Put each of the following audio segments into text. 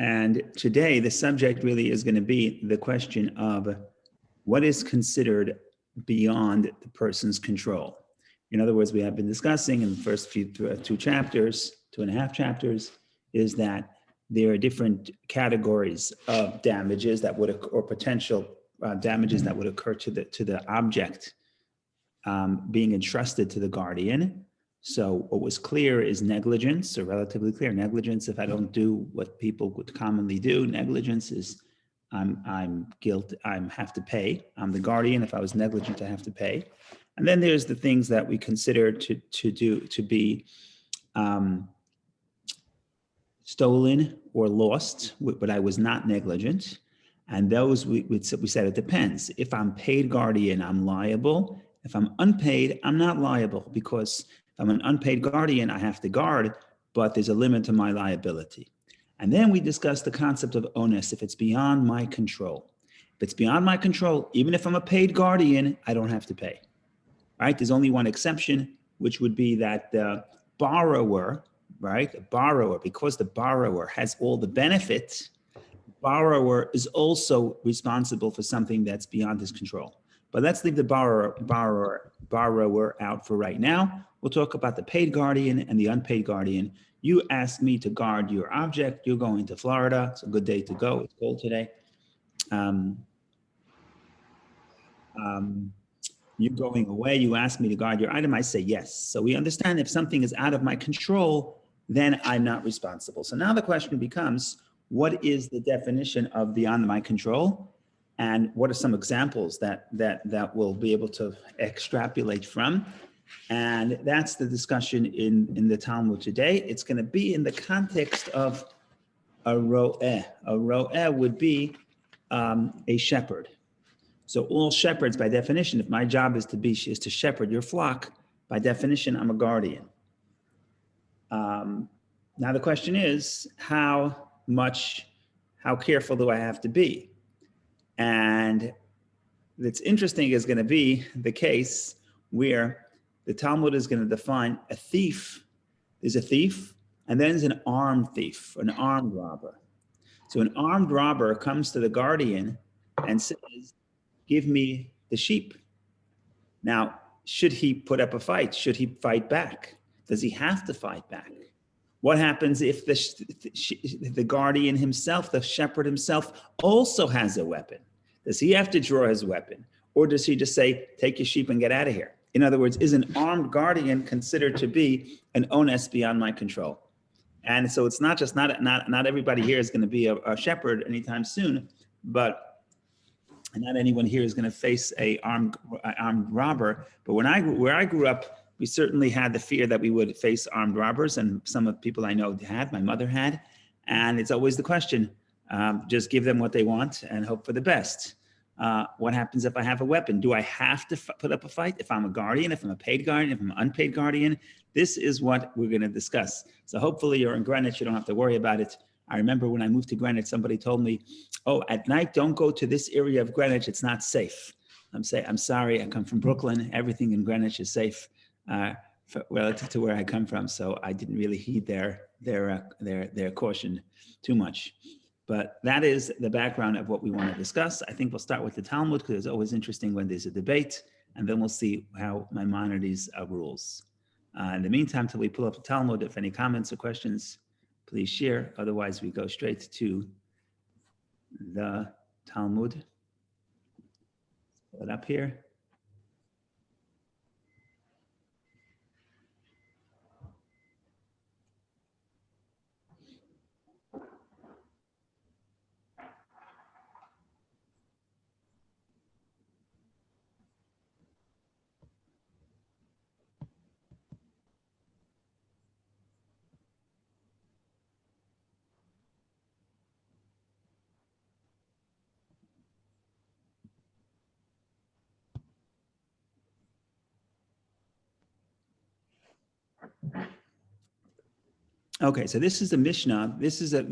And today, the subject really is going to be the question of what is considered beyond the person's control. In other words, we have been discussing in the first two chapters, 2.5 chapters, is that there are different categories of damages that would occur, or potential damages that would occur to the object being entrusted to the guardian. So what was clear is negligence, or relatively clear negligence. If I don't do what people would commonly do, negligence is I'm guilty. I have to pay. I'm the guardian. If I was negligent, I have to pay. And then there's the things that we consider to be stolen or lost, but I was not negligent. And those we said it depends. If I'm paid guardian, I'm liable. If I'm unpaid, I'm not liable, because if I'm an unpaid guardian, I have to guard, but there's a limit to my liability. And then we discussed the concept of onus, if it's beyond my control. If it's beyond my control, even if I'm a paid guardian, I don't have to pay. Right? There's only one exception, which would be that the borrower, right? The borrower, because the borrower has all the benefits, borrower is also responsible for something that's beyond his control. But let's leave the borrower out for right now. We'll talk about the paid guardian and the unpaid guardian. You asked me to guard your object. You're going to Florida. It's a good day to go. It's cold today. You're going away. You asked me to guard your item. I say yes. So we understand if something is out of my control, then I'm not responsible. So now the question becomes, what is the definition of beyond my control? And what are some examples that we'll be able to extrapolate from? And that's the discussion in the Talmud today. It's going to be in the context of a ro'eh. A ro'eh would be a shepherd. So all shepherds, by definition, if my job is to shepherd your flock, by definition, I'm a guardian. Now the question is, how careful do I have to be? And it's interesting is going to be the case where the Talmud is going to define a thief. There's a thief, and then there's an armed thief, an armed robber. So an armed robber comes to the guardian and says, give me the sheep. Now, should he put up a fight? Should he fight back? Does he have to fight back? What happens if the guardian himself, the shepherd himself, also has a weapon? Does he have to draw his weapon? Or does he just say, take your sheep and get out of here? In other words, is an armed guardian considered to be an onus beyond my control? And so it's not just, not everybody here is going to be a shepherd anytime soon, but not anyone here is going to face a armed robber. But where I grew up, we certainly had the fear that we would face armed robbers, and some of the people I know had, my mother had. And it's always the question, just give them what they want and hope for the best. What happens if I have a weapon? Do I have to put up a fight? If I'm a guardian, if I'm a paid guardian, if I'm an unpaid guardian, this is what we're going to discuss. So hopefully you're in Greenwich, you don't have to worry about it. I remember when I moved to Greenwich, somebody told me, oh, at night, don't go to this area of Greenwich, it's not safe. I'm sorry, I come from Brooklyn, everything in Greenwich is safe relative to where I come from. So I didn't really heed their caution too much. But that is the background of what we want to discuss. I think we'll start with the Talmud, because it's always interesting when there's a debate, and then we'll see how Maimonides rules. In the meantime, till we pull up the Talmud, if any comments or questions, please share. Otherwise, we go straight to the Talmud. Pull it up here. Okay, so this is a Mishnah. This is a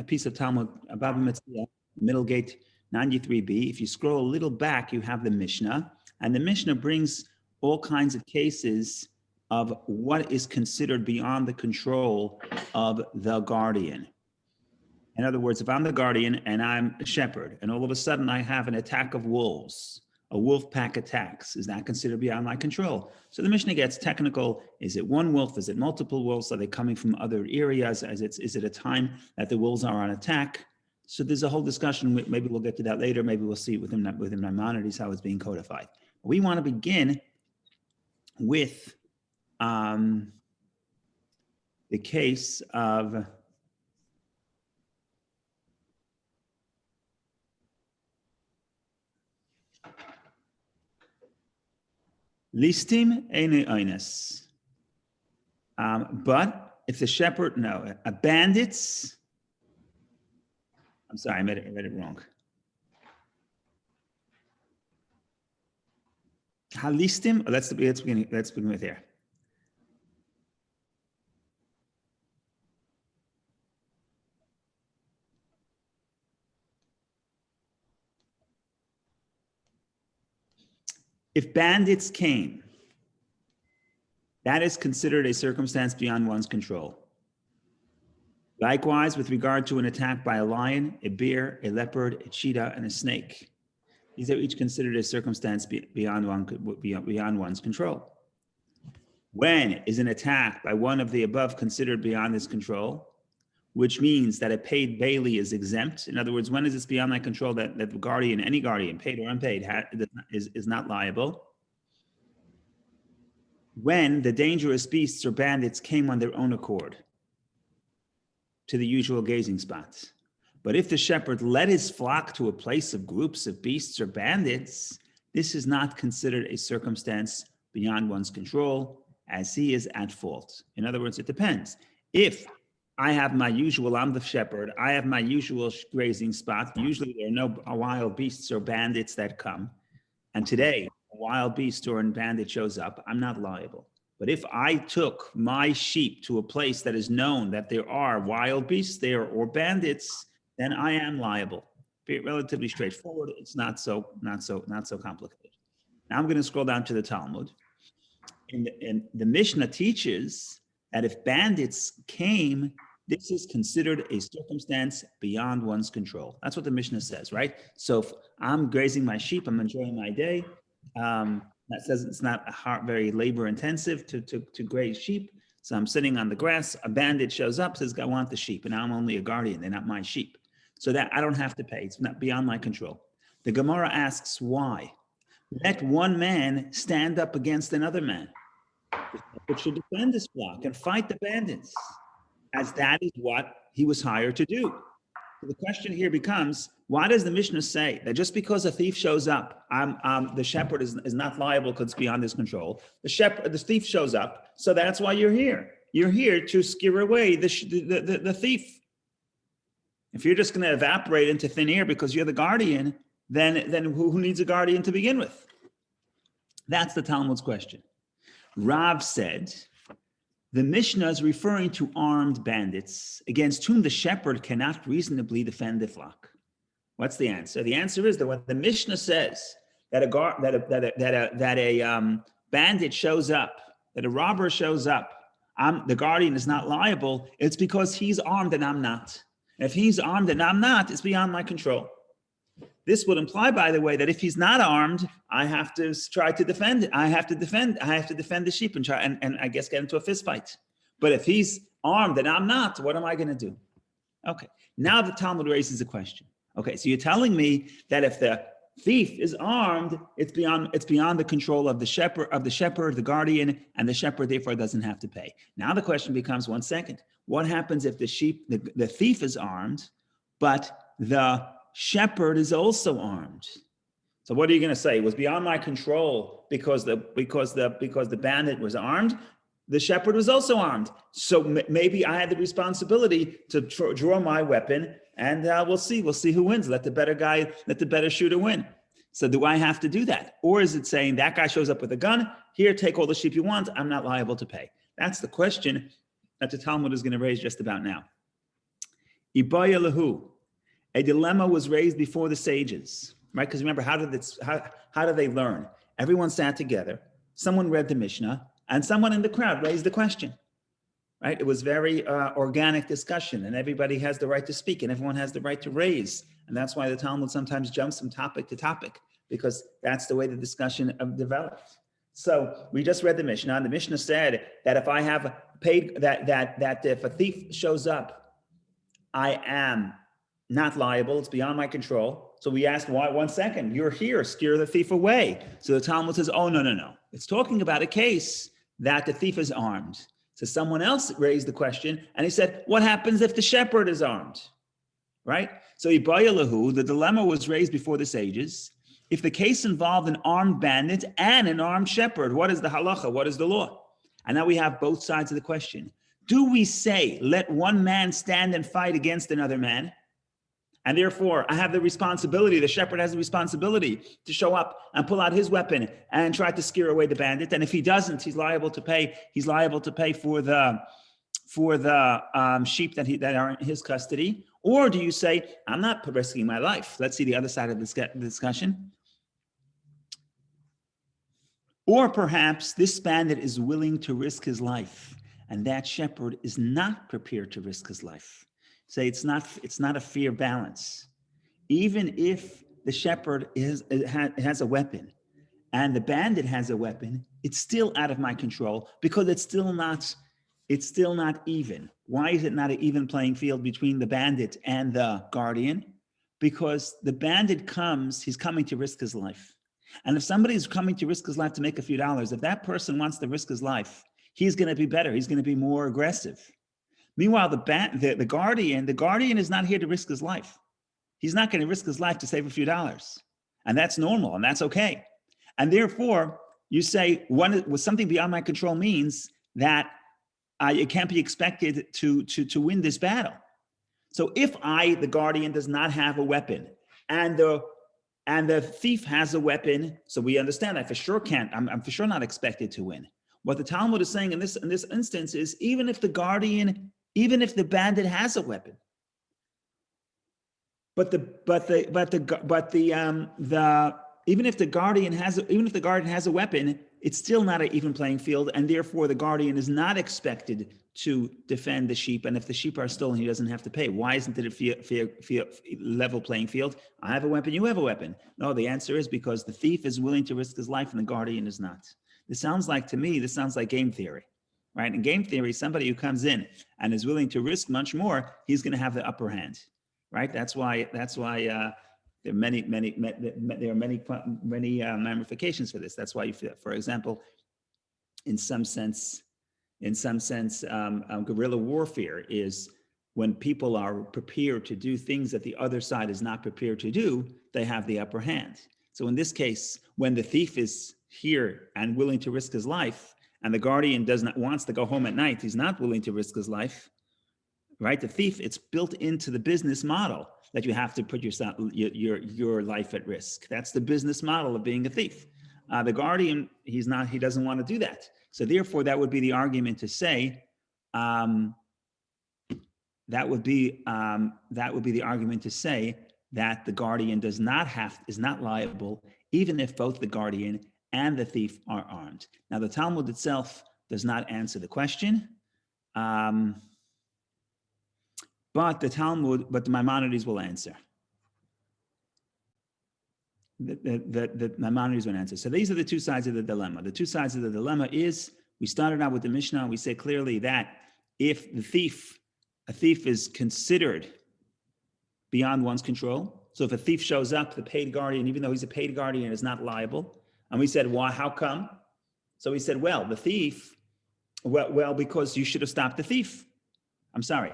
piece of Talmud, Baba Metzia, Middle Gate 93b. If you scroll a little back, you have the Mishnah, and the Mishnah brings all kinds of cases of what is considered beyond the control of the guardian. In other words, if I'm the guardian and I'm a shepherd, and all of a sudden I have an attack of wolves, a wolf pack attacks, is that considered beyond my control? So the Mishnah gets technical. Is it one wolf? Is it multiple wolves? Are they coming from other areas? Is it a time that the wolves are on attack? So there's a whole discussion. Maybe we'll get to that later. Maybe we'll see within Maimonides how it's being codified. We want to begin with the case of listim ene oines. But if the shepherd, a bandits, I'm sorry, I read it wrong. Halistim, let's begin with here. If bandits came, that is considered a circumstance beyond one's control. Likewise, with regard to an attack by a lion, a bear, a leopard, a cheetah, and a snake, these are each considered a circumstance beyond one's control. When is an attack by one of the above considered beyond his control, which means that a paid bailee is exempt? In other words, when is this beyond my control that the guardian, any guardian, paid or unpaid, is not liable? When the dangerous beasts or bandits came on their own accord to the usual gazing spots. But if the shepherd led his flock to a place of groups of beasts or bandits, this is not considered a circumstance beyond one's control, as he is at fault. In other words, it depends. If I have I'm the shepherd, I have my usual grazing spot, usually there are no wild beasts or bandits that come, and today a wild beast or a bandit shows up, I'm not liable. But if I took my sheep to a place that is known that there are wild beasts there or bandits, then I am liable. Be relatively straightforward. It's not so complicated. Now I'm going to scroll down to the Talmud. And the Mishnah teaches that if bandits came, this is considered a circumstance beyond one's control. That's what the Mishnah says, right? So if I'm grazing my sheep, I'm enjoying my day. That says it's not very labor intensive to graze sheep. So I'm sitting on the grass, a bandit shows up, says, I want the sheep, and I'm only a guardian, they're not my sheep. So that I don't have to pay, it's not beyond my control. The Gemara asks why? Let one man stand up against another man. But should defend his flock and fight the bandits, as that is what he was hired to do. So the question here becomes, why does the Mishnah say that just because a thief shows up, the shepherd is not liable because it's beyond his control? The thief shows up, so that's why you're here. You're here to scare away the thief. If you're just going to evaporate into thin air because you're the guardian, then who needs a guardian to begin with? That's the Talmud's question. Rav said, the Mishnah is referring to armed bandits against whom the shepherd cannot reasonably defend the flock. What's the answer? The answer is that when the Mishnah says that a bandit shows up, that a robber shows up, the guardian is not liable, it's because he's armed and I'm not. And if he's armed and I'm not, it's beyond my control. This would imply, by the way, that if he's not armed, I have to try to defend it. I have to defend the sheep and try and I guess get into a fist fight. But if he's armed and I'm not, what am I going to do? Okay. Now the Talmud raises a question. Okay, so you're telling me that if the thief is armed, it's beyond the control of the shepherd, the guardian, and the shepherd therefore doesn't have to pay. Now the question becomes, one second, what happens if the thief is armed, but the shepherd is also armed? So what are you going to say? It was beyond my control because the bandit was armed. The shepherd was also armed. So maybe I had the responsibility to draw my weapon, and we'll see who wins. Let the better shooter win. So do I have to do that? Or is it saying that guy shows up with a gun, here, take all the sheep you want, I'm not liable to pay? That's the question that the Talmud is going to raise just about now. Ibaya lahu. A dilemma was raised before the sages, right? Because remember, how did they learn? Everyone sat together, someone read the Mishnah, and someone in the crowd raised the question, right? It was very organic discussion, and everybody has the right to speak, and everyone has the right to raise. And that's why the Talmud sometimes jumps from topic to topic, because that's the way the discussion developed. So we just read the Mishnah, and the Mishnah said that if I have paid, that if a thief shows up, I am not liable. It's beyond my control. So we asked, why? 1 second, you're here, scare the thief away. So the Talmud says, oh, no. It's talking about a case that the thief is armed. So someone else raised the question, and he said, what happens if the shepherd is armed? Right? So Ibayalahu, the dilemma was raised before the sages. If the case involved an armed bandit and an armed shepherd, what is the halacha? What is the law? And now we have both sides of the question. Do we say, let one man stand and fight against another man? And therefore, I have the responsibility, the shepherd has the responsibility to show up and pull out his weapon and try to scare away the bandit. And if he doesn't, he's liable to pay for the sheep that are in his custody. Or do you say, I'm not risking my life? Let's see the other side of this discussion. Or perhaps this bandit is willing to risk his life, and that shepherd is not prepared to risk his life. Say it's not a fair balance. Even if the shepherd has a weapon and the bandit has a weapon, it's still out of my control because it's still not even. Why is it not an even playing field between the bandit and the guardian? Because the bandit he's coming to risk his life. And if somebody's coming to risk his life to make a few dollars, if that person wants to risk his life, he's going to be better. He's going to be more aggressive. Meanwhile, the guardian is not here to risk his life. He's not going to risk his life to save a few dollars. And that's normal, and that's okay. And therefore, you say, something beyond my control means that it can't be expected to win this battle. So if the guardian does not have a weapon, and the thief has a weapon, so we understand I for sure can't, I'm for sure not expected to win. What the Talmud is saying in this instance is, even if the bandit has a weapon, even if the guardian has a weapon, it's still not an even playing field, and therefore the guardian is not expected to defend the sheep. And if the sheep are stolen, he doesn't have to pay. Why isn't it a fair level playing field? I have a weapon, you have a weapon. No, the answer is because the thief is willing to risk his life and the guardian is not. This sounds like game theory, right? In game theory, somebody who comes in and is willing to risk much more, he's going to have the upper hand, right? That's why there are many ramifications for this. That's why, for example, in some sense, guerrilla warfare is when people are prepared to do things that the other side is not prepared to do, they have the upper hand. So in this case, when the thief is here and willing to risk his life, and the guardian wants to go home at night, he's not willing to risk his life, right? The thief, it's built into the business model that you have to put your life at risk. That's the business model of being a thief. The guardian, he doesn't want to do that. So therefore, that would be the argument to say, that would be the argument to say that the guardian is not liable, even if both the guardian and the thief are armed. Now, the Talmud itself does not answer the question, but the Maimonides will answer. The Maimonides will answer. So these are the two sides of the dilemma. The two sides of the dilemma is, we started out with the Mishnah, we say clearly that if a thief is considered beyond one's control, so if a thief shows up, the paid guardian, even though he's a paid guardian, is not liable. And we said, why? How come? So we said, well, the thief, because you should have stopped the thief. I'm sorry.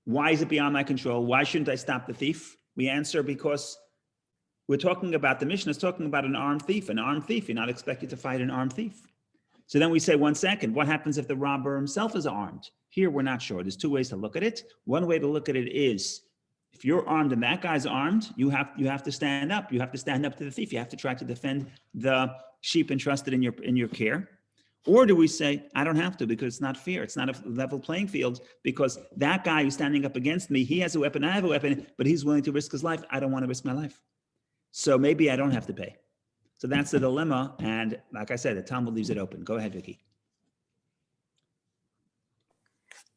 Why is it beyond my control? Why shouldn't I stop the thief? We answer, because we're talking about, the Mishnah is talking about an armed thief. An armed thief, you're not expected to fight an armed thief. So then we say, 1 second, what happens if the robber himself is armed? Here, we're not sure. There's two ways to look at it. One way to look at it is, if you're armed and that guy's armed, you have to stand up. You have to stand up to the thief. You have to try to defend the sheep entrusted in your care. Or do we say, I don't have to, because it's not fair. It's not a level playing field, because that guy who's standing up against me, he has a weapon, I have a weapon, but he's willing to risk his life. I don't want to risk my life. So maybe I don't have to pay. So that's the dilemma. And like I said, the Talmud leaves it open. Go ahead, Vicky.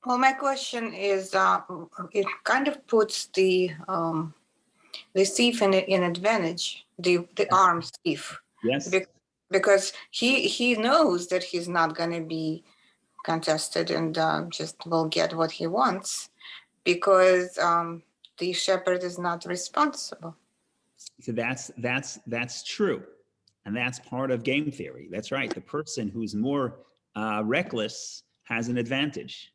Well, my question is, it kind of puts the thief in advantage, the armed thief, Yes. because he knows that he's not going to be contested and just will get what he wants because the shepherd is not responsible. So that's true, and that's part of game theory. That's right. The person who's more reckless has an advantage.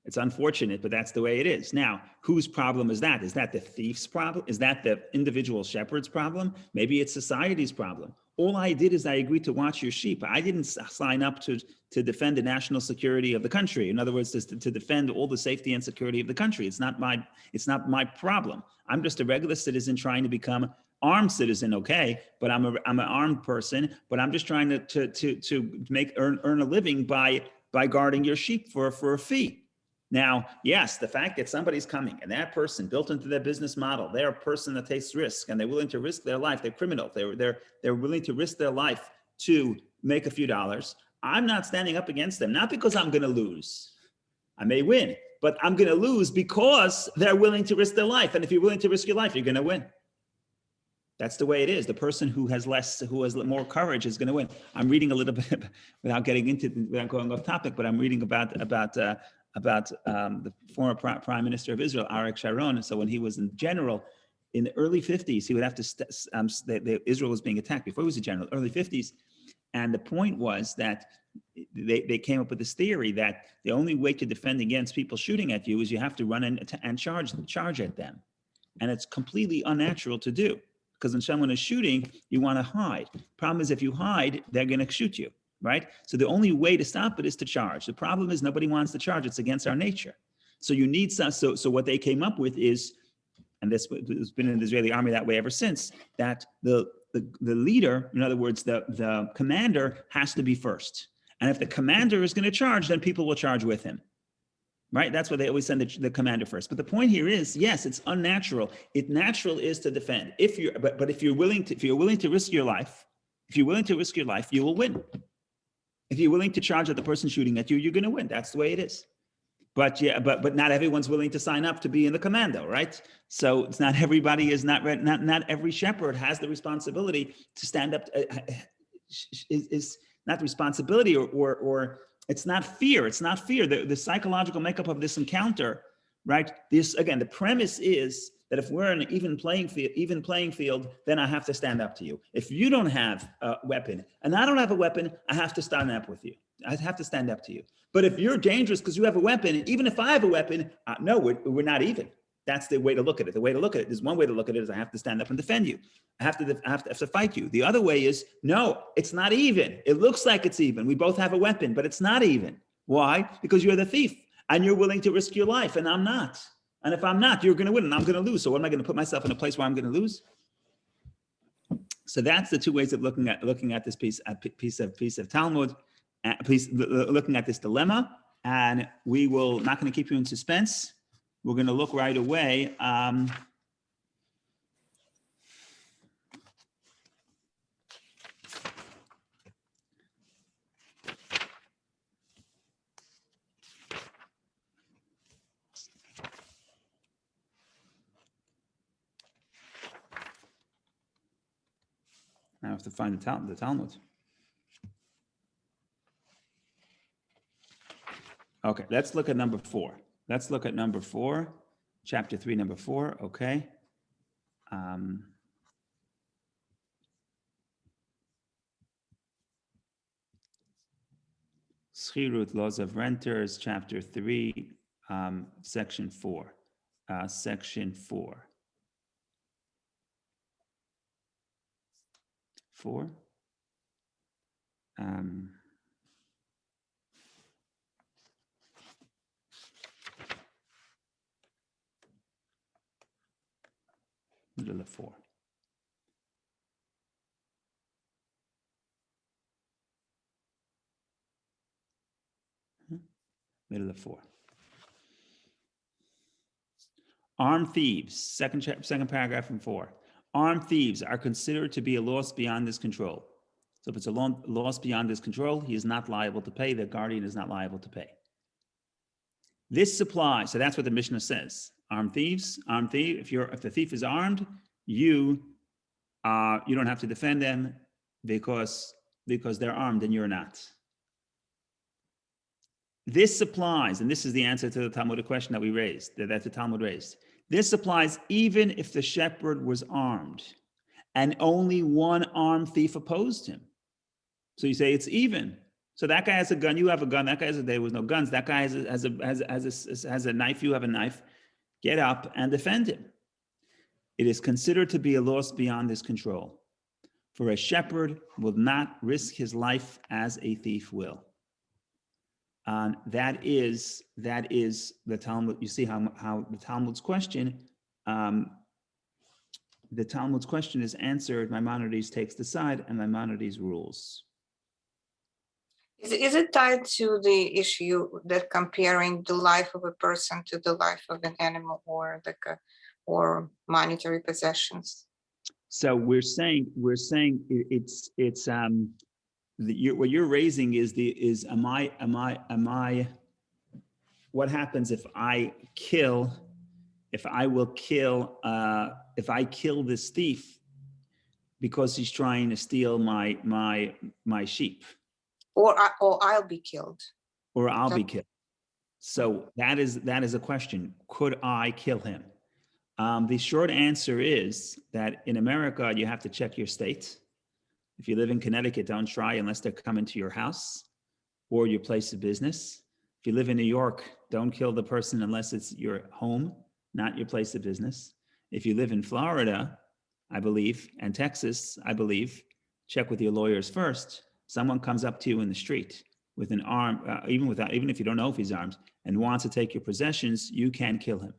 It's unfortunate, but that's the way it is. Now, whose problem is that? Is that the thief's problem? Is that the individual shepherd's problem? Maybe it's society's problem. All I did is I agreed to watch your sheep. I didn't sign up to defend the national security of the country. In other words, to defend all the safety and security of the country. It's not my problem. I'm just a regular citizen trying to become armed citizen, okay? But I'm an armed person. But I'm just trying to earn a living by guarding your sheep for a fee. Now, yes, the fact that somebody's coming and that person built into their business model, they're a person that takes risk and they're willing to risk their life. They're criminal. They're willing to risk their life to make a few dollars. I'm not standing up against them, not because I'm going to lose. I may win, but I'm going to lose because they're willing to risk their life. And if you're willing to risk your life, you're going to win. That's the way it is. The person who has more courage is going to win. I'm reading a little bit without going off topic, but I'm reading about the former prime minister of Israel, Arik Sharon. So when he was in general in the early 50s, he would have to, Israel was being attacked before he was a general, early 50s. And the point was that they came up with this theory that the only way to defend against people shooting at you is you have to run in and charge at them. And it's completely unnatural to do. Because when someone is shooting, you want to hide. Problem is, if you hide, they're going to shoot you, right? So the only way to stop it is to charge. The problem is nobody wants to charge. It's against our nature. So you need some. So what they came up with is, and this has been in the Israeli army that way ever since, that the leader, in other words, the commander, has to be first. And if the commander is going to charge, then people will charge with him. Right? That's why they always send the commander first. But the point here is, yes, it's unnatural. Natural is to defend. If you're willing to risk your life, you will win. If you're willing to charge at the person shooting at you, you're going to win. That's the way it is. But yeah, but not everyone's willing to sign up to be in the commando, right? So it's not everybody is not every shepherd has the responsibility to stand up. Is not the responsibility or it's not fear. It's not fear. The psychological makeup of this encounter, right? This again, the premise is that if we're in an even playing field, then I have to stand up to you. If you don't have a weapon and I don't have a weapon, I have to stand up with you. I have to stand up to you. But if you're dangerous because you have a weapon, even if I have a weapon, no, we're not even. That's the way to look at it. The way to look at it is one way to look at it is I have to stand up and defend you. I have to fight you. The other way is, no, it's not even. It looks like it's even. We both have a weapon, but it's not even. Why? Because you're the thief and you're willing to risk your life and I'm not. And if I'm not, you're going to win and I'm going to lose. So what am I going to put myself in a place where I'm going to lose? So that's the two ways of looking at this piece of Talmud, looking at this dilemma. And we will not going to keep you in suspense. We're going to look right away. I have to find the Talmud. Okay, let's look at number 4. Let's look at number 4, chapter 3, number 4. Okay. Schirut, laws of renters, chapter 3, section 4. Section 4. 4. Middle of 4. Middle of 4. Armed thieves, second paragraph from 4. Armed thieves are considered to be a loss beyond his control. So if it's a loss beyond his control, he is not liable to pay. The guardian is not liable to pay. This supplies, so that's what the Mishnah says. Armed thief. If the thief is armed, you don't have to defend them because they're armed and you're not. This applies, and this is the answer to the Talmudic question that we raised, that the Talmud raised. This applies even if the shepherd was armed and only one armed thief opposed him. So you say it's even. So that guy has a gun, you have a gun. That guy has there was no guns. That guy has a knife, you have a knife. Get up and defend him. It is considered to be a loss beyond his control. For a shepherd will not risk his life as a thief will. That is the Talmud. You see how the Talmud's question, is answered. Maimonides takes the side, and Maimonides rules. Is it tied to the issue that comparing the life of a person to the life of an animal or or monetary possessions? So we're saying it's what you're raising is am I what happens if I kill this thief because he's trying to steal my sheep, Or I'll be killed. or I'll be killed. So that is a question. Could I kill him? The short answer is that in America, you have to check your state. If you live in Connecticut, don't try unless they're coming to your house or your place of business. If you live in New York, don't kill the person unless it's your home, not your place of business. If you live in Florida, I believe, and Texas, I believe, check with your lawyers first. Someone comes up to you in the street with an arm, even if you don't know if he's armed, and wants to take your possessions, you can kill him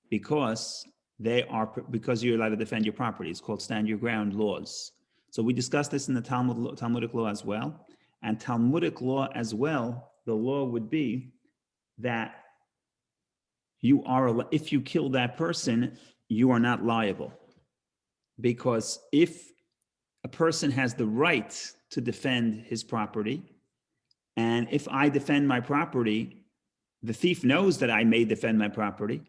because you're allowed to defend your property. It's called stand your ground laws. So we discussed this in the Talmudic law as well. And Talmudic law as well, the law would be that if you kill that person, you are not liable. Because if a person has the right to defend his property, and if I defend my property, the thief knows that I may defend my property,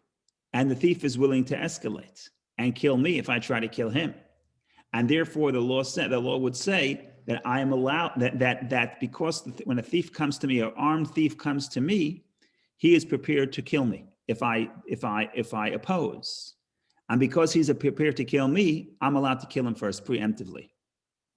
and the thief is willing to escalate and kill me if I try to kill him. And therefore, the law would say that I am allowed that because when a thief comes to me, an armed thief comes to me, he is prepared to kill me if I oppose. And because he's prepared to kill me, I'm allowed to kill him first preemptively.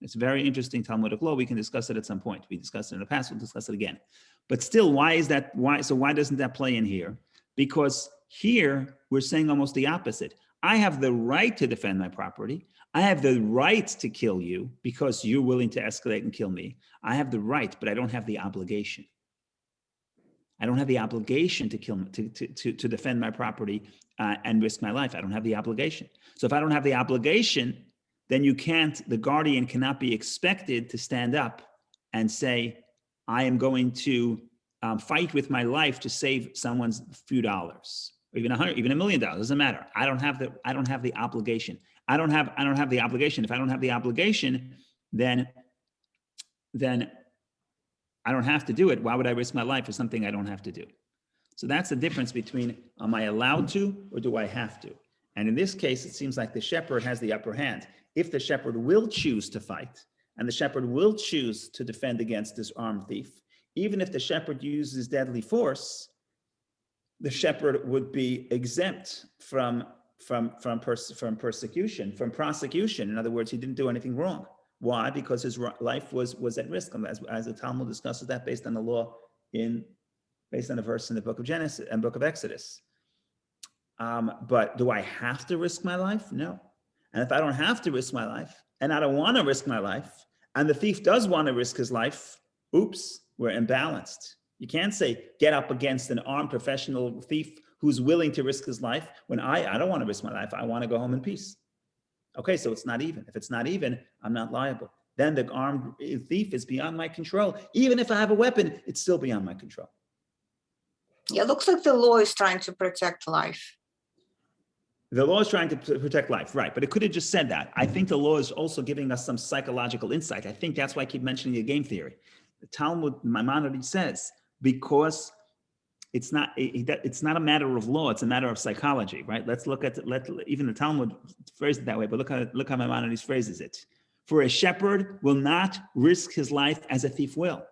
It's a very interesting Talmudic law. We can discuss it at some point. We discussed it in the past. We'll discuss it again. But still, why doesn't that play in here? Because here we're saying almost the opposite. I have the right to defend my property. I have the right to kill you because you're willing to escalate and kill me. I have the right, but I don't have the obligation. I don't have the obligation to kill to defend my property and risk my life. I don't have the obligation. So if I don't have the obligation, then the guardian cannot be expected to stand up and say, I am going to fight with my life to save someone's few dollars, or even $100, even $1 million. Doesn't matter. I don't have the obligation. I don't have the obligation. If I don't have the obligation, then I don't have to do it. Why would I risk my life for something I don't have to do? So that's the difference between am I allowed to or do I have to? And in this case, it seems like the shepherd has the upper hand. If the shepherd will choose to fight and the shepherd will choose to defend against this armed thief, even if the shepherd uses deadly force, the shepherd would be exempt from prosecution. In other words, he didn't do anything wrong. Why? Because his life was at risk, as the Talmud discusses that based on the law based on a verse in the book of Genesis and book of Exodus. But do I have to risk my life? No. And if I don't have to risk my life, and I don't want to risk my life, and the thief does want to risk his life, oops, we're imbalanced. You can't say get up against an armed professional thief who's willing to risk his life when I don't want to risk my life. I want to go home in peace. Okay, so it's not even. If it's not even, I'm not liable. Then the armed thief is beyond my control. Even if I have a weapon, it's still beyond my control. Yeah, it looks like the law is trying to protect life. The law is trying to protect life, right? But it could have just said that. I think the law is also giving us some psychological insight. I think that's why I keep mentioning the game theory. The Talmud, Maimonides says, because it's not a matter of law, it's a matter of psychology, right? Let's look at, even the Talmud phrased it that way, but look how Maimonides phrases it. For a shepherd will not risk his life as a thief will.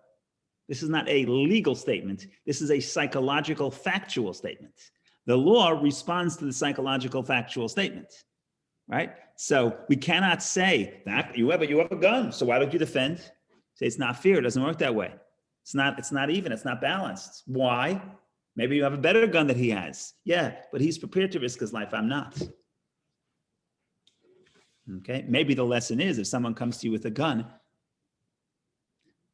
This is not a legal statement. This is a psychological, factual statement. The law responds to the psychological, factual statement, right? So we cannot say that you have a gun, so why don't you defend? Say it's not fair. It doesn't work that way. It's not even. It's not balanced. Why? Maybe you have a better gun that he has. Yeah, but he's prepared to risk his life. I'm not. Okay. Maybe the lesson is if someone comes to you with a gun,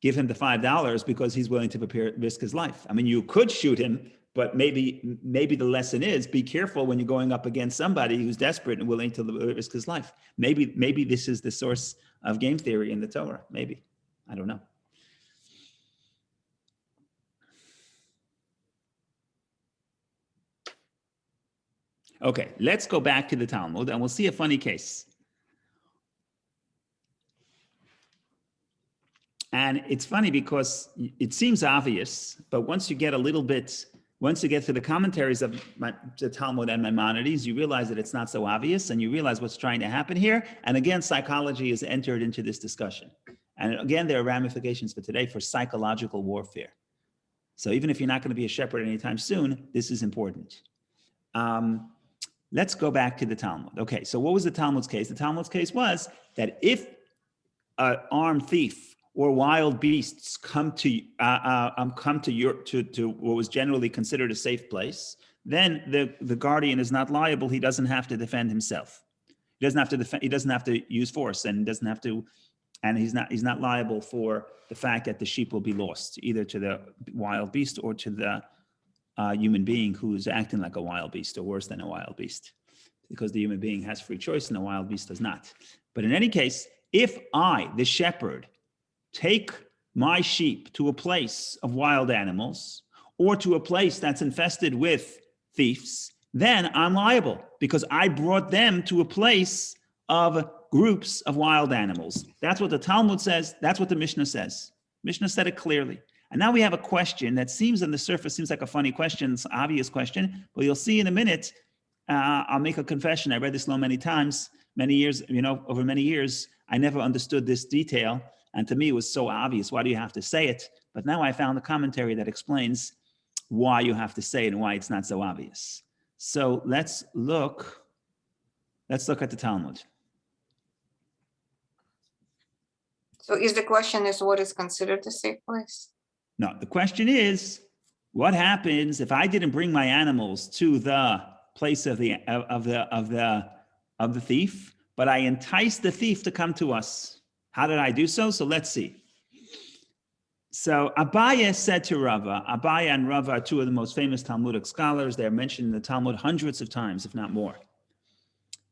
give him the $5 because he's willing to risk his life. I mean, you could shoot him, but maybe the lesson is be careful when you're going up against somebody who's desperate and willing to risk his life. Maybe this is the source of game theory in the Torah. Maybe. I don't know. Okay, let's go back to the Talmud and we'll see a funny case. And it's funny because it seems obvious, but once you get to the commentaries of the Talmud and Maimonides, you realize that it's not so obvious and you realize what's trying to happen here. And again, psychology is entered into this discussion. And again, there are ramifications for today for psychological warfare. So even if you're not going to be a shepherd anytime soon, this is important. Let's go back to the Talmud. Okay, so what was the Talmud's case? The Talmud's case was that if an armed thief or wild beasts come to what was generally considered a safe place, then the guardian is not liable. He doesn't have to defend himself. He doesn't have to defend. He doesn't have to use force, and doesn't have to. And he's not liable for the fact that the sheep will be lost, either to the wild beast or to the human being who's acting like a wild beast, or worse than a wild beast, because the human being has free choice and the wild beast does not. But in any case, if I, the shepherd, take my sheep to a place of wild animals or to a place that's infested with thieves, then I'm liable because I brought them to a place of groups of wild animals. That's what the Talmud says. That's what the Mishnah says. Mishnah said it clearly. And now we have a question that seems on the surface, seems like a funny question, it's an obvious question, but you'll see in a minute, I'll make a confession. I read this law many times, many years, over many years, I never understood this detail. And to me, it was so obvious. Why do you have to say it? But now I found a commentary that explains why you have to say it and why it's not so obvious. So let's look at the Talmud. So the question is what is considered a safe place? No, the question is, what happens if I didn't bring my animals to the place of the thief, but I enticed the thief to come to us? How did I do so? So let's see. So Abaye said to Rava, Abaye and Rava are two of the most famous Talmudic scholars. They're mentioned in the Talmud hundreds of times, if not more.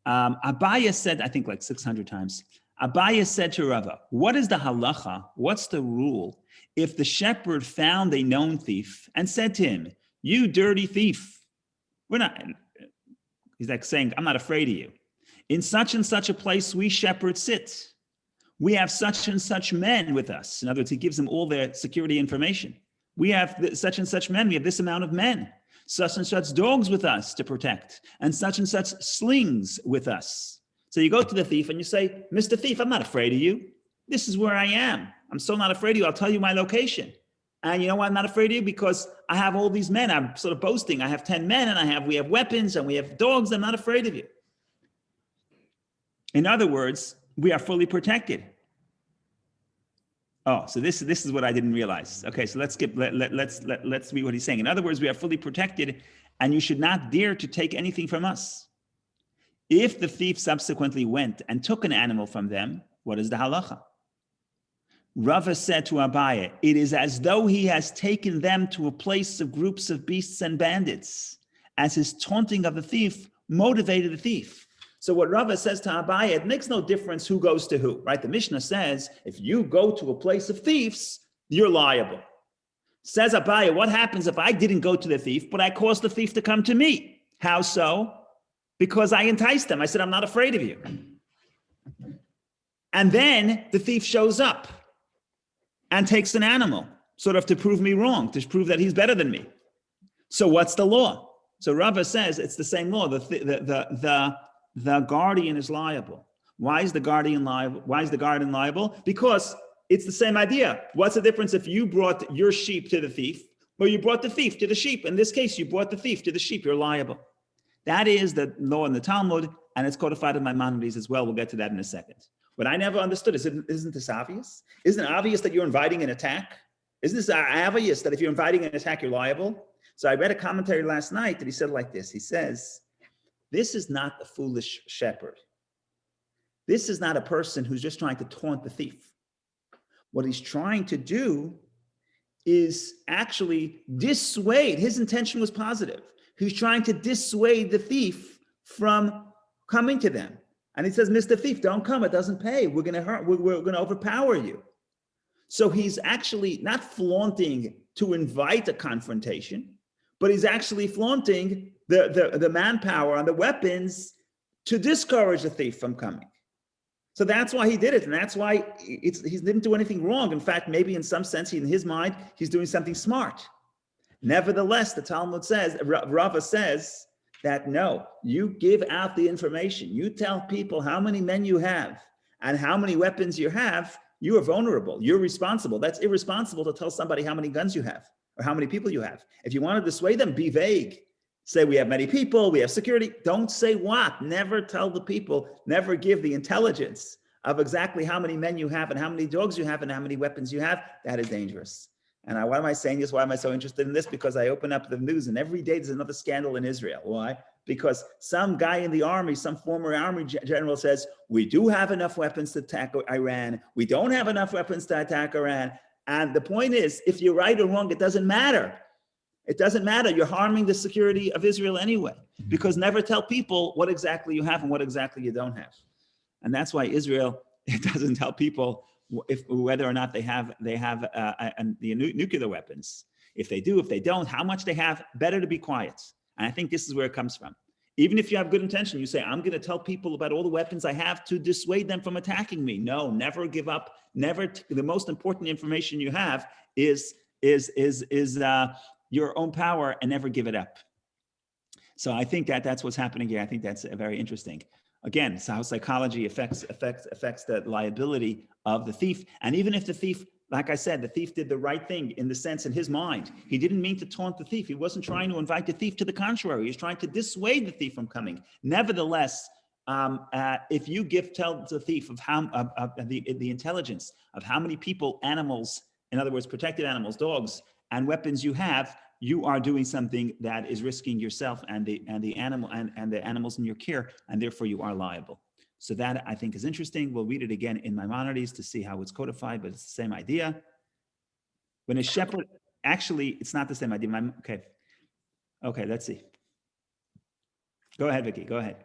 Abaye said, I think like 600 times. Abaye said to Rava, what is the halacha? What's the rule if the shepherd found a known thief and said to him, you dirty thief, he's like saying, I'm not afraid of you. In such and such a place we shepherds sit. We have such and such men with us. In other words, he gives them all their security information. We have such and such men. We have this amount of men. Such and such dogs with us to protect. And such slings with us. So you go to the thief and you say, Mr. Thief, I'm not afraid of you. This is where I am. I'm so not afraid of you. I'll tell you my location. And you know why I'm not afraid of you? Because I have all these men. I'm sort of boasting. I have 10 men and we have weapons and we have dogs. I'm not afraid of you. In other words, we are fully protected. Oh, so this is what I didn't realize. Okay, so let's skip. Let's read what he's saying. In other words, we are fully protected, and you should not dare to take anything from us. If the thief subsequently went and took an animal from them, what is the halacha? Rava said to Abaye, it is as though he has taken them to a place of groups of beasts and bandits, as his taunting of the thief motivated the thief. So what Rava says to Abaye, it makes no difference who goes to who, right? The Mishnah says, if you go to a place of thieves, you're liable. Says Abaye, what happens if I didn't go to the thief, but I caused the thief to come to me? How so? Because I enticed them. I said, I'm not afraid of you. And then the thief shows up and takes an animal, sort of to prove me wrong, to prove that he's better than me. So what's the law? So Rava says it's the same law. The guardian is liable. Why is the guardian liable? Why is the guardian liable? Because it's the same idea. What's the difference if you brought your sheep to the thief, or you brought the thief to the sheep? In this case, you brought the thief to the sheep. You're liable. That is the law in the Talmud, and it's codified in Maimonides as well. We'll get to that in a second. What I never understood is, isn't this obvious? Isn't it obvious that you're inviting an attack? Isn't this obvious that if you're inviting an attack, you're liable? So I read a commentary last night that he said like this. He says, this is not a foolish shepherd. This is not a person who's just trying to taunt the thief. What he's trying to do is actually dissuade. His intention was positive. He's trying to dissuade the thief from coming to them. And he says, Mr. Thief, don't come. It doesn't pay. We're going to hurt. We're going to overpower you. So he's actually not flaunting to invite a confrontation, but he's actually flaunting the manpower and the weapons to discourage the thief from coming. So that's why he did it. And that's why he didn't do anything wrong. In fact, maybe in some sense, in his mind, he's doing something smart. Nevertheless, the Talmud says, Rava says that no, you give out the information. You tell people how many men you have and how many weapons you have. You are vulnerable. You're responsible. That's irresponsible to tell somebody how many guns you have or how many people you have. If you want to dissuade them, be vague. Say we have many people, we have security. Don't say what. Never tell the people, never give the intelligence of exactly how many men you have and how many dogs you have and how many weapons you have. That is dangerous. And why am I saying this? Why am I so interested in this? Because I open up the news and every day there's another scandal in Israel. Why? Because some guy in the army, some former army general says, we do have enough weapons to attack Iran. We don't have enough weapons to attack Iran. And the point is, if you're right or wrong, it doesn't matter. It doesn't matter. You're harming the security of Israel anyway, because never tell people what exactly you have and what exactly you don't have. And that's why Israel, it doesn't tell people whether or not they have the nuclear weapons. If they do, if they don't, how much they have, better to be quiet. And I think this is where it comes from. Even if you have good intention, you say, I'm going to tell people about all the weapons I have to dissuade them from attacking me. No, never give up. The most important information you have is your own power, and never give it up. So I think that's what's happening here. I think that's very interesting. Again, it's how psychology affects the liability of the thief. And even if the thief, like I said, the thief did the right thing in the sense in his mind. He didn't mean to taunt the thief. He wasn't trying to invite the thief. To the contrary, he was trying to dissuade the thief from coming. Nevertheless, if you tell the thief of how the intelligence of how many people, animals, in other words, protected animals, dogs, and weapons you have, you are doing something that is risking yourself and the animal and the animals in your care, and therefore you are liable. So that I think is interesting. We'll read it again in Maimonides to see how it's codified, but it's the same idea. When a shepherd, actually, it's not the same idea. Okay, let's see. Go ahead, Vicky. Go ahead.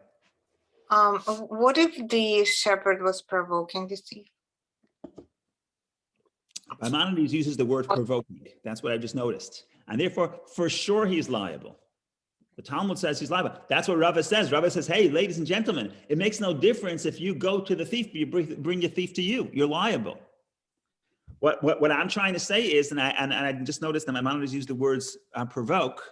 What if the shepherd was provoking the thief? Maimonides uses the word provoking. That's what I just noticed. And therefore, for sure, he's liable. The Talmud says he's liable. That's what Rava says. Rava says, hey, ladies and gentlemen, it makes no difference if you go to the thief, but you bring your thief to you. You're liable. What I'm trying to say is, and I just noticed that Maimonides used the words provoke,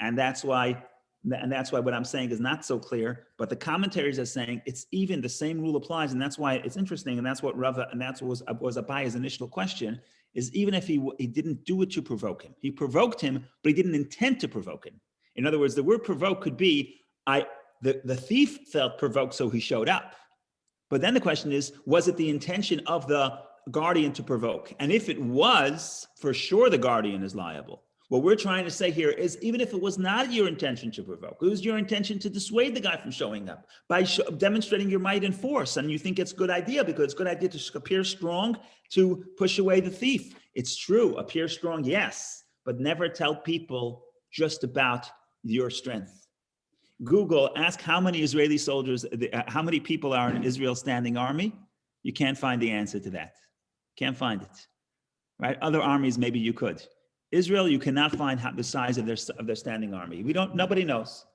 and that's why what I'm saying is not so clear. But the commentaries are saying it's even the same rule applies, and that's why it's interesting. And that's what Rava, and that's what was Abaya's initial question, is even if he didn't do it to provoke him, he provoked him, but he didn't intend to provoke him. In other words, the word provoke could be the thief felt provoked, so he showed up. But then the question is, was it the intention of the guardian to provoke? And if it was, for sure the guardian is liable. What we're trying to say here is, even if it was not your intention to provoke, it was your intention to dissuade the guy from showing up by demonstrating your might and force, and you think it's a good idea because it's a good idea to appear strong to push away the thief. It's true, appear strong, yes, but never tell people just about your strength. Google, ask how many Israeli soldiers, how many people are in Israel's standing army. You can't find the answer to that. Can't find it, right? Other armies, maybe you could. Israel, you cannot find the size of their standing army. Nobody knows.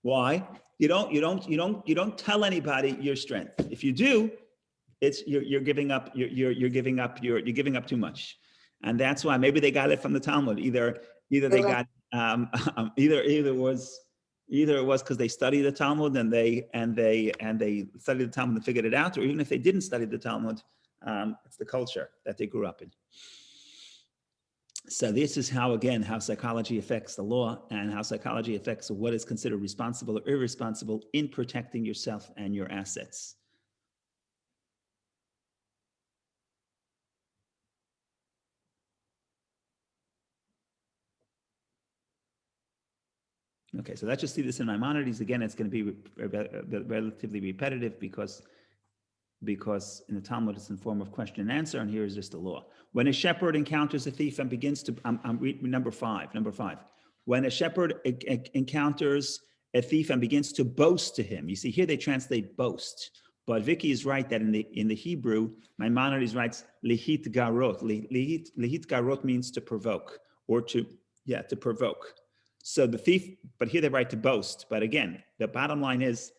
Why? You don't tell anybody your strength. If you do, you're giving up. You're giving up too much, and that's why maybe they got it from the Talmud. Either they got Either it was because they studied the Talmud and they studied the Talmud and figured it out, or even if they didn't study the Talmud, it's the culture that they grew up in. So this is how psychology affects the law and how psychology affects what is considered responsible or irresponsible in protecting yourself and your assets. Okay, so let's just see this in Maimonides. Again, it's going to be relatively repetitive because in the Talmud it's in form of question and answer, and here is just the law. When a shepherd encounters a thief and begins to, I'm reading number five. When a shepherd encounters a thief and begins to boast to him, you see here they translate boast, but Vicky is right that in the Hebrew, Maimonides writes lihit garot. Lihit garot means to provoke or to provoke. So the thief, but here they write to boast. But again, the bottom line is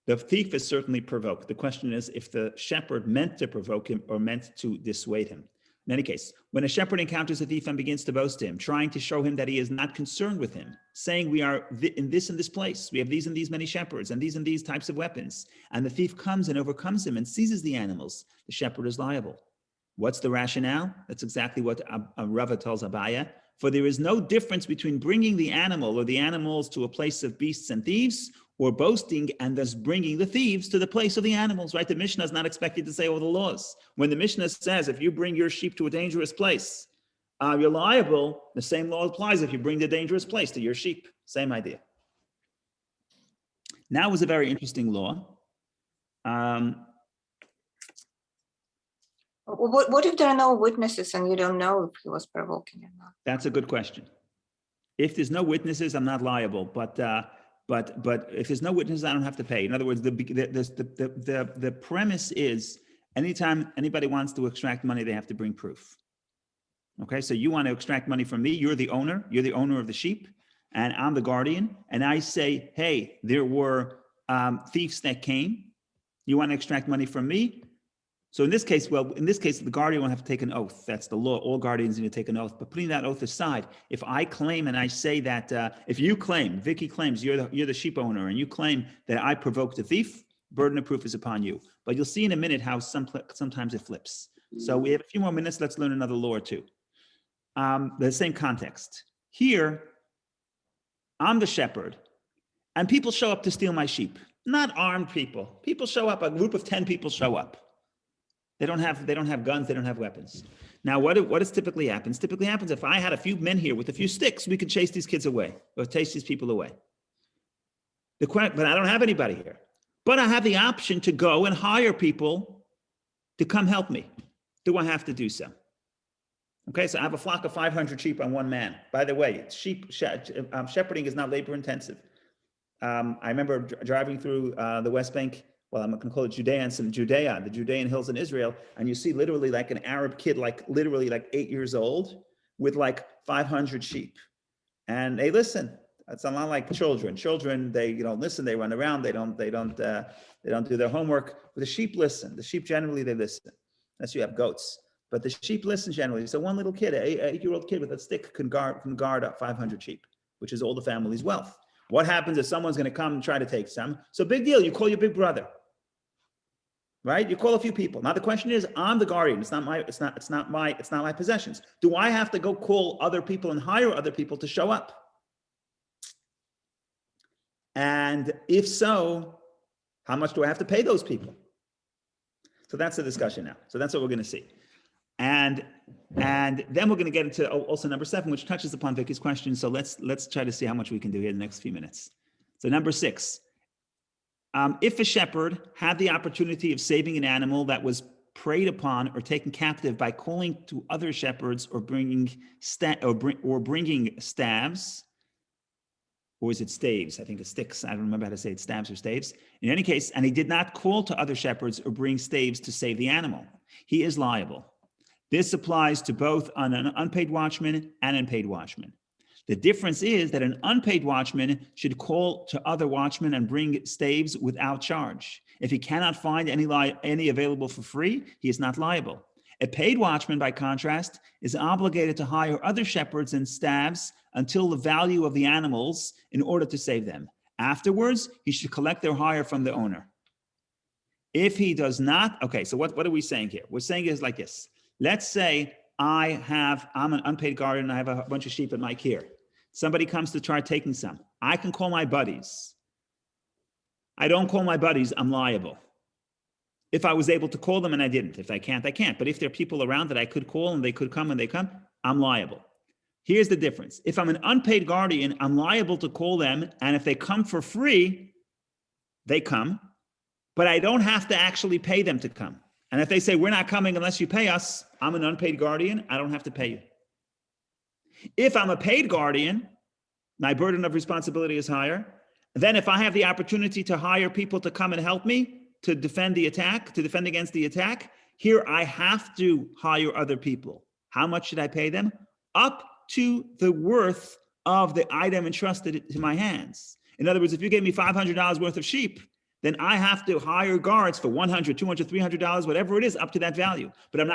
the thief is certainly provoked. The question is if the shepherd meant to provoke him or meant to dissuade him. In any case, when a shepherd encounters a thief and begins to boast to him, trying to show him that he is not concerned with him, saying we are in this and this place, we have these and these many shepherds and these types of weapons, and the thief comes and overcomes him and seizes the animals, the shepherd is liable. What's the rationale? That's exactly what Rava tells Abaya. For there is no difference between bringing the animal or the animals to a place of beasts and thieves, or boasting and thus bringing the thieves to the place of the animals, right? The Mishnah is not expected to say all the laws. When the Mishnah says, if you bring your sheep to a dangerous place, you're liable, the same law applies if you bring the dangerous place to your sheep. Same idea. Now was a very interesting law. What if there are no witnesses and you don't know if he was provoking or not? That's a good question. If there's no witnesses, I'm not liable, but if there's no witnesses, I don't have to pay. In other words, the premise is anytime anybody wants to extract money, they have to bring proof. Okay, so you want to extract money from me, you're the owner of the sheep, and I'm the guardian, and I say, hey, there were thieves that came, you want to extract money from me? So in this case, the guardian will have to take an oath. That's the law. All guardians need to take an oath. But putting that oath aside, if I claim and I say that, if you claim, Vicky claims you're the sheep owner, and you claim that I provoked a thief, burden of proof is upon you. But you'll see in a minute how sometimes it flips. So we have a few more minutes. Let's learn another law or two. The same context. Here, I'm the shepherd, and people show up to steal my sheep. Not armed people. People show up. A group of 10 people show up. They don't have guns. They don't have weapons. Now, what is typically happens? Typically happens if I had a few men here with a few sticks, we could chase these kids away or chase these people away. But I don't have anybody here. But I have the option to go and hire people to come help me. Do I have to do so? Okay, so I have a flock of 500 sheep on one man. By the way, shepherding is not labor intensive. I remember driving through the West Bank. Well, I'm going to call it Judea, the Judean hills in Israel, and you see literally like an Arab kid, like literally like 8 years old, with like 500 sheep, and they listen. It's a lot like children. Children, they listen, they run around, they don't do their homework. But the sheep listen. The sheep generally they listen. Unless you have goats, but the sheep listen generally. So one little kid, an 8-year-old kid with a stick, can guard up 500 sheep, which is all the family's wealth. What happens if someone's going to come and try to take some? So big deal. You call your big brother. Right? You call a few people. Now the question is, I'm the guardian. It's not my possessions. Do I have to go call other people and hire other people to show up? And if so, how much do I have to pay those people? So that's the discussion now. So that's what we're going to see. And then we're going to get into also number 7, which touches upon Vicky's question. So let's try to see how much we can do here in the next few minutes. So number 6. If a shepherd had the opportunity of saving an animal that was preyed upon or taken captive by calling to other shepherds or bringing staves, or is it staves? I think it's sticks. I don't remember how to say it, staves or staves. In any case, and he did not call to other shepherds or bring staves to save the animal, he is liable. This applies to both an unpaid watchman and an unpaid watchman. The difference is that an unpaid watchman should call to other watchmen and bring staves without charge. If he cannot find any available for free, he is not liable. A paid watchman, by contrast, is obligated to hire other shepherds and staffs until the value of the animals in order to save them. Afterwards, he should collect their hire from the owner. If he does not, okay, so what are we saying here? We're saying it like this. Let's say I'm an unpaid guardian and I have a bunch of sheep at my care. Somebody comes to try taking some. I can call my buddies. I don't call my buddies, I'm liable. If I was able to call them and I didn't. If I can't, I can't. But if there are people around that I could call and they could come and they come, I'm liable. Here's the difference. If I'm an unpaid guardian, I'm liable to call them. And if they come for free, they come. But I don't have to actually pay them to come. And if they say, we're not coming unless you pay us, I'm an unpaid guardian. I don't have to pay you. If I'm a paid guardian, my burden of responsibility is higher. Then if I have the opportunity to hire people to come and help me, to defend against the attack, here I have to hire other people. How much should I pay them? Up to the worth of the item entrusted to my hands. In other words, if you gave me $500 worth of sheep, then I have to hire guards for $100, $200, $300, whatever it is, up to that value. But I'm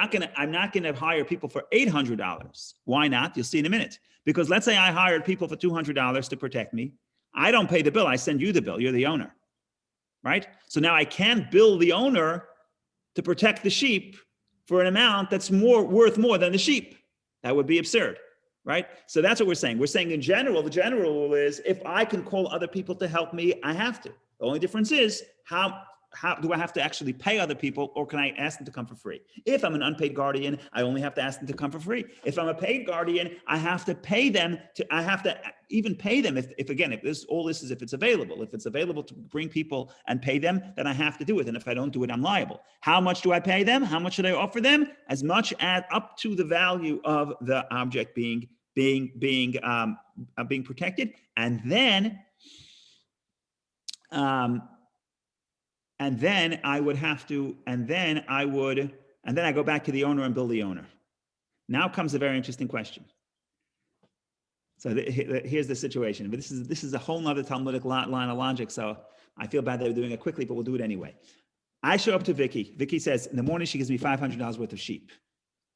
not gonna hire people for $800. Why not? You'll see in a minute. Because let's say I hired people for $200 to protect me. I don't pay the bill. I send you the bill. You're the owner. Right? So now I can't bill the owner to protect the sheep for an amount that's worth more than the sheep. That would be absurd, right? So that's what we're saying. We're saying in general, the general rule is if I can call other people to help me, I have to. The only difference is how do I have to actually pay other people, or can I ask them to come for free? If I'm an unpaid guardian, I only have to ask them to come for free. If I'm a paid guardian, I have to pay them I have to even pay them if it's available. If it's available to bring people and pay them, then I have to do it. And if I don't do it, I'm liable. How much do I pay them? How much should I offer them? As much as up to the value of the object being protected. And then I go back to the owner and bill the owner. Now comes a very interesting question. So here's the situation. But this is a whole nother Talmudic line of logic. So I feel bad that we're doing it quickly, but we'll do it anyway. I show up to Vicky. Vicky says, in the morning, she gives me $500 worth of sheep.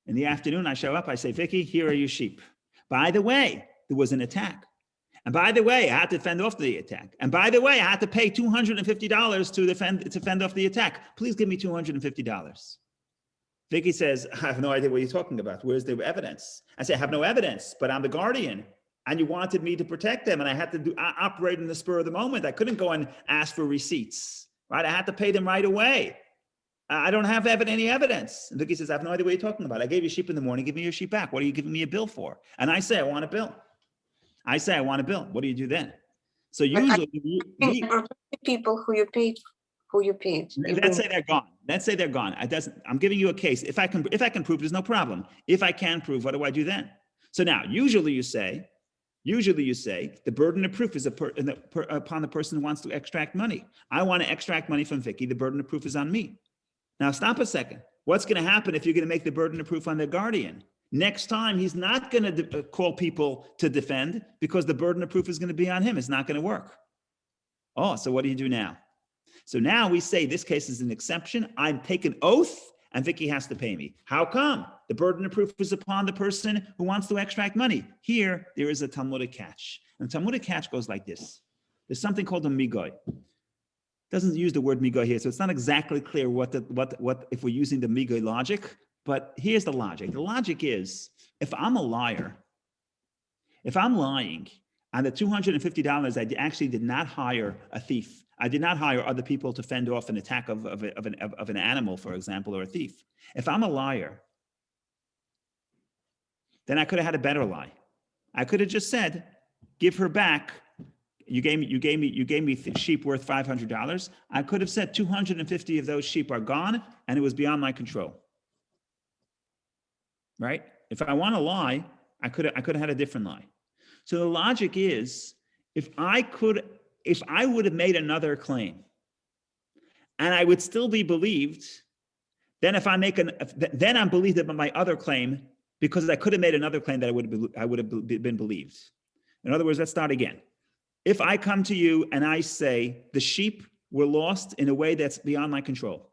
In the afternoon, I show up. I say, Vicky, here are your sheep. By the way, there was an attack. And by the way, I had to fend off the attack. And by the way, I had to pay $250 to fend off the attack. Please give me $250. Vicky says, I have no idea what you're talking about. Where's the evidence? I say, I have no evidence, but I'm the guardian. And you wanted me to protect them. And I had to operate in the spur of the moment. I couldn't go and ask for receipts, right? I had to pay them right away. I don't have any evidence. And Vicky says, I have no idea what you're talking about. I gave you sheep in the morning. Give me your sheep back. What are you giving me a bill for? And I say, I want a bill. What do you do then? So usually people who you paid. Let's say they're gone. I'm giving you a case. If I can prove, there's no problem. If I can prove, what do I do then? So now, usually you say the burden of proof is upon the person who wants to extract money. I want to extract money from Vicky. The burden of proof is on me. Now stop a second. What's going to happen if you're going to make the burden of proof on the guardian? Next time, he's not going to call people to defend because the burden of proof is going to be on him. It's not going to work. Oh, so what do you do now? So now we say this case is an exception. I take an oath and Vicky has to pay me. How come? The burden of proof is upon the person who wants to extract money. Here, there is a Talmudic catch. And the Talmudic catch goes like this. There's something called a migoy. Doesn't use the word migoy here, so it's not exactly clear what if we're using the migoy logic. But here's the logic. The logic is, if I'm a liar, if I'm lying, and the $250, I actually did not hire a thief. I did not hire other people to fend off an attack of an animal, for example, or a thief. If I'm a liar, then I could have had a better lie. I could have just said, give her back. You gave me sheep worth $500. I could have said 250 of those sheep are gone, and it was beyond my control. Right? If I want to lie, I could have had a different lie. So the logic is, if I would have made another claim, and I would still be believed, then then I'm believed about my other claim because I could have made another claim that I would have been believed. In other words, let's start again. If I come to you and I say the sheep were lost in a way that's beyond my control,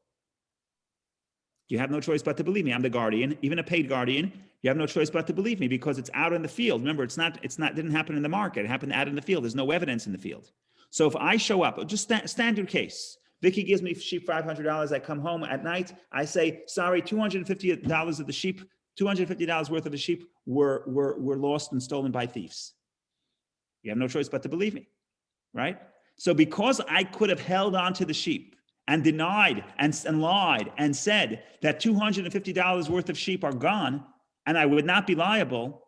You have no choice but to believe me. I'm the guardian, even a paid guardian. You have no choice but to believe me because it's out in the field. Remember, it didn't happen in the market. It happened out in the field. There's no evidence in the field. So if I show up, just standard case, Vicky gives me sheep $500. I come home at night. I say, sorry, $250 of the sheep, $250 worth of the sheep were lost and stolen by thieves. You have no choice but to believe me, right? So because I could have held on to the sheep and denied and lied and said that $250 worth of sheep are gone and I would not be liable,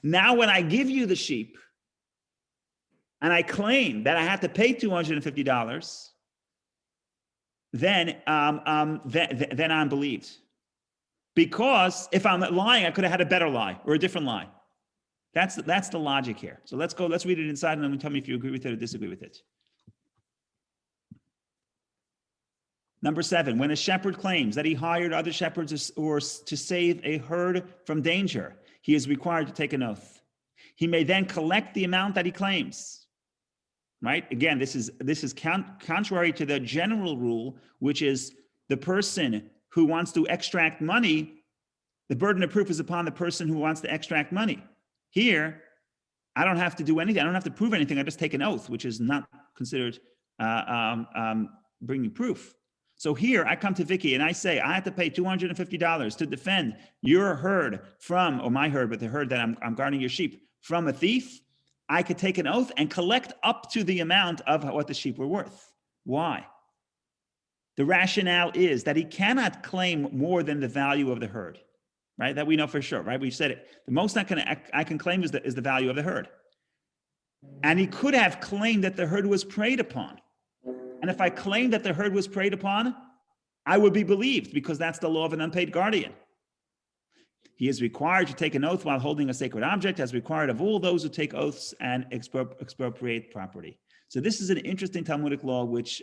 now when I give you the sheep and I claim that I have to pay $250, then I'm believed. Because if I'm lying, I could have had a better lie or a different lie. That's the logic here. So let's read it inside and then tell me if you agree with it or disagree with it. Number 7, when a shepherd claims that he hired other shepherds or to save a herd from danger, he is required to take an oath. He may then collect the amount that he claims. Right? Again, this is contrary to the general rule, which is the person who wants to extract money, the burden of proof is upon the person who wants to extract money. Here, I don't have to do anything. I don't have to prove anything. I just take an oath, which is not considered bringing proof. So here I come to Vicky and I say, I have to pay $250 to defend your herd from, or my herd, but the herd that I'm guarding your sheep from a thief. I could take an oath and collect up to the amount of what the sheep were worth. Why? The rationale is that he cannot claim more than the value of the herd, right? That we know for sure, right? We've said it. The most I can claim is the value of the herd. And he could have claimed that the herd was preyed upon. And if I claimed that the herd was preyed upon, I would be believed because that's the law of an unpaid guardian. He is required to take an oath while holding a sacred object, as required of all those who take oaths and expropriate property. So this is an interesting Talmudic law, which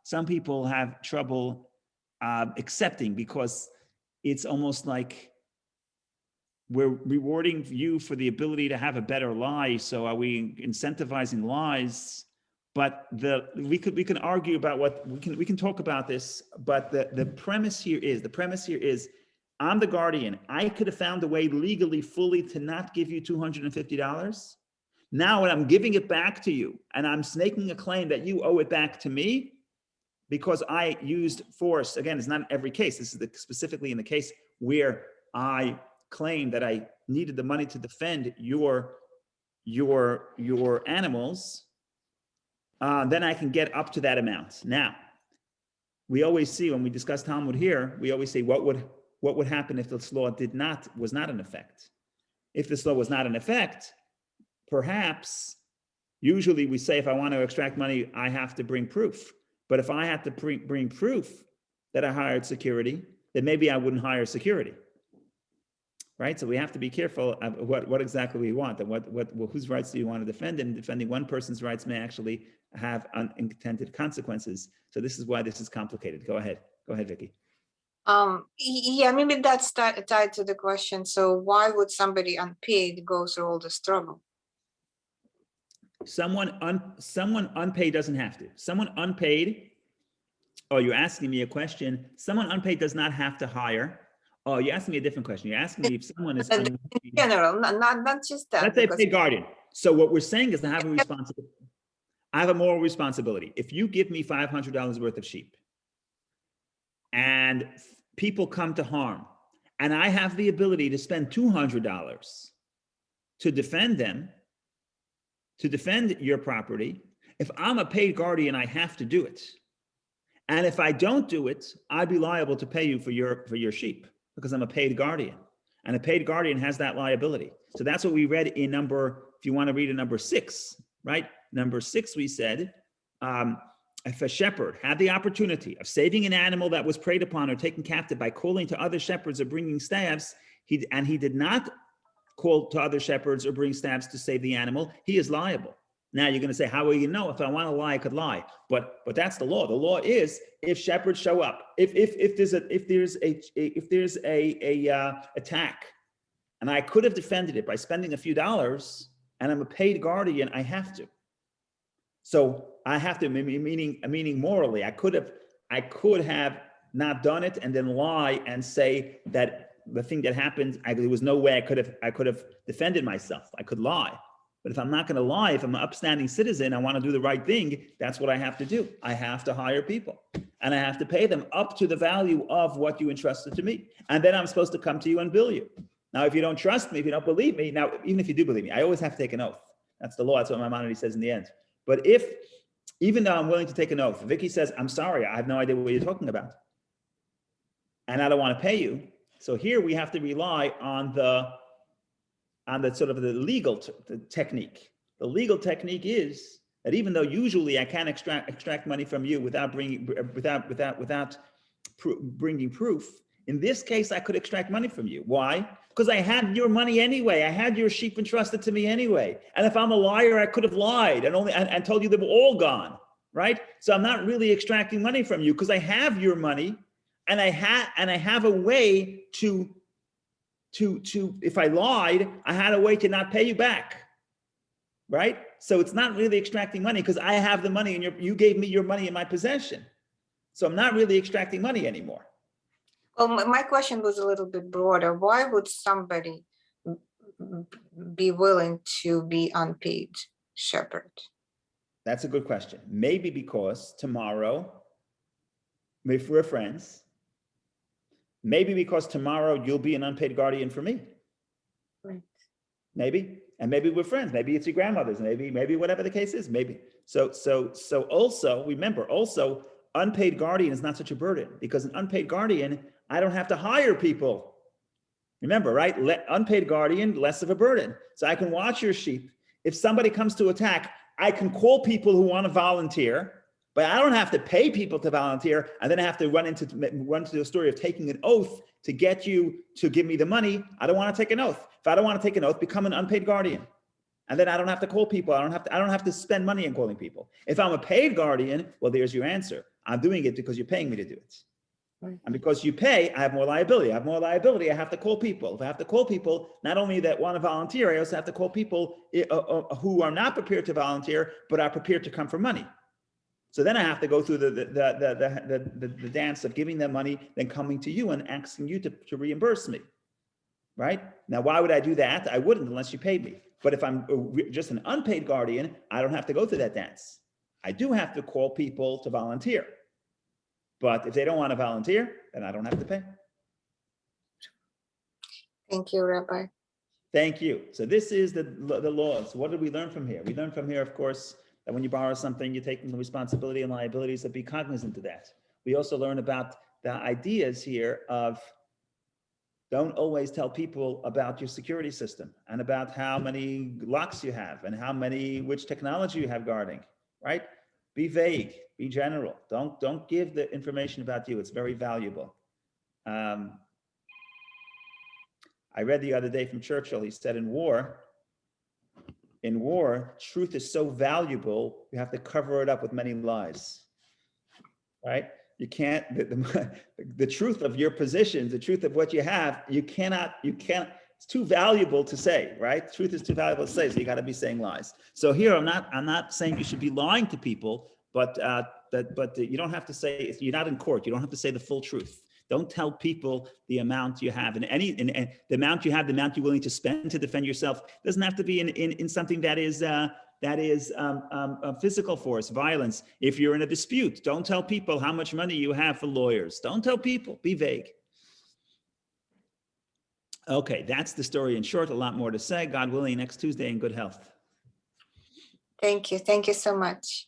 some people have trouble accepting because it's almost like we're rewarding you for the ability to have a better lie. So are we incentivizing lies? But we can argue about we can talk about this. But the premise here is I'm the guardian. I could have found a way legally fully to not give you $250. Now when I'm giving it back to you and I'm making a claim that you owe it back to me because I used force, again, it's not every case. This is specifically in the case where I claim that I needed the money to defend your animals, then I can get up to that amount. Now, we always see when we discuss Talmud here, we always say what would happen if this law was not in effect. If this law was not in effect, perhaps, usually we say if I want to extract money, I have to bring proof. But if I had to bring proof that I hired security, then maybe I wouldn't hire security. Right? So we have to be careful of what exactly we want and whose rights do you want to defend, and defending one person's rights may actually have unintended consequences. So this is why this is complicated. Go ahead, Vicky. Yeah, maybe that's tied to the question. So why would somebody unpaid go through all this trouble? Someone unpaid doesn't have to. Someone unpaid, oh, you're asking me a question. Someone unpaid does not have to hire. Oh, you're asking me a different question. You're asking me if someone is in general, not just that. Let's say paid guardian. So what we're saying is I have a responsibility. I have a moral responsibility. If you give me $500 worth of sheep and people come to harm, and I have the ability to spend $200 to defend them, to defend your property, if I'm a paid guardian, I have to do it. And if I don't do it, I'd be liable to pay you for your sheep because I'm a paid guardian. And a paid guardian has that liability. So that's what we read in if you want to read in number 6, right? Number 6, we said, if a shepherd had the opportunity of saving an animal that was preyed upon or taken captive by calling to other shepherds or bringing staffs, he did not call to other shepherds or bring staffs to save the animal, he is liable. Now you're going to say, how will you know? If I want to lie, I could lie. But that's the law. The law is if shepherds show up, if there's a attack, and I could have defended it by spending a few dollars, and I'm a paid guardian, I have to. So I have to, meaning morally, I could have not done it and then lie and say that the thing that happened, there was no way I could have defended myself. I could lie. But if I'm not going to lie, if I'm an upstanding citizen, I want to do the right thing, that's what I have to do. I have to hire people and I have to pay them up to the value of what you entrusted to me. And then I'm supposed to come to you and bill you. Now, if you don't trust me, if you don't believe me, now, even if you do believe me, I always have to take an oath. That's the law. That's what Maimonides says in the end. But even though I'm willing to take an oath, Vicky says, I'm sorry, I have no idea what you're talking about. And I don't want to pay you. So here we have to rely on the sort of the legal technique. The legal technique is that even though usually I can't extract money from you without bringing proof, in this case I could extract money from you. Why? Because I had your money anyway. I had your sheep entrusted to me anyway. And if I'm a liar, I could have lied and told you they were all gone, right? So I'm not really extracting money from you because I have your money, and I have a way to if I lied, I had a way to not pay you back, right? So it's not really extracting money because I have the money and you gave me your money in my possession. So I'm not really extracting money anymore. Well, my question was a little bit broader. Why would somebody be willing to be unpaid shepherd? That's a good question. Maybe because tomorrow, if we're friends, maybe because tomorrow you'll be an unpaid guardian for me. Right. Maybe, and maybe we're friends. Maybe it's your grandmother's. Maybe whatever the case is. Maybe. So also remember, also unpaid guardian is not such a burden because an unpaid guardian, I don't have to hire people. Remember, right? Unpaid guardian, less of a burden. So I can watch your sheep. If somebody comes to attack, I can call people who want to volunteer. But I don't have to pay people to volunteer, and then I have to run into the story of taking an oath to get you to give me the money. I don't want to take an oath. If I don't want to take an oath, become an unpaid guardian, and then I don't have to call people. I don't have to spend money on calling people. If I'm a paid guardian, well, there's your answer. I'm doing it because you're paying me to do it, right. And because you pay, I have more liability. I have to call people. If I have to call people, not only that want to volunteer, I also have to call people who are not prepared to volunteer but are prepared to come for money. So then I have to go through the dance of giving them money, then coming to you and asking you to reimburse me, right? Now, why would I do that? I wouldn't unless you paid me. But if I'm just an unpaid guardian, I don't have to go through that dance. I do have to call people to volunteer. But if they don't want to volunteer, then I don't have to pay. Thank you, Rabbi. Thank you. So this is the laws. What did we learn from here? We learned from here, of course, that when you borrow something, you're taking the responsibility and liabilities, so be cognizant of that. We also learn about the ideas here of don't always tell people about your security system and about how many locks you have and which technology you have guarding, right? Be vague, be general. Don't give the information about you. It's very valuable. I read the other day from Churchill, he said in war, truth is so valuable, you have to cover it up with many lies, right? You can't, the truth of your positions, the truth of what you have, you can't, it's too valuable to say, right? Truth is too valuable to say, so you got to be saying lies. So here, I'm not saying you should be lying to people, but you don't have to say, you're not in court, you don't have to say the full truth. Don't tell people the amount you have, and the amount you have, the amount you're willing to spend to defend yourself. It doesn't have to be in something that is physical force, violence. If you're in a dispute, don't tell people how much money you have for lawyers. Don't tell people. Be vague. Okay, that's the story in short. A lot more to say. God willing, next Tuesday in good health. Thank you. Thank you so much.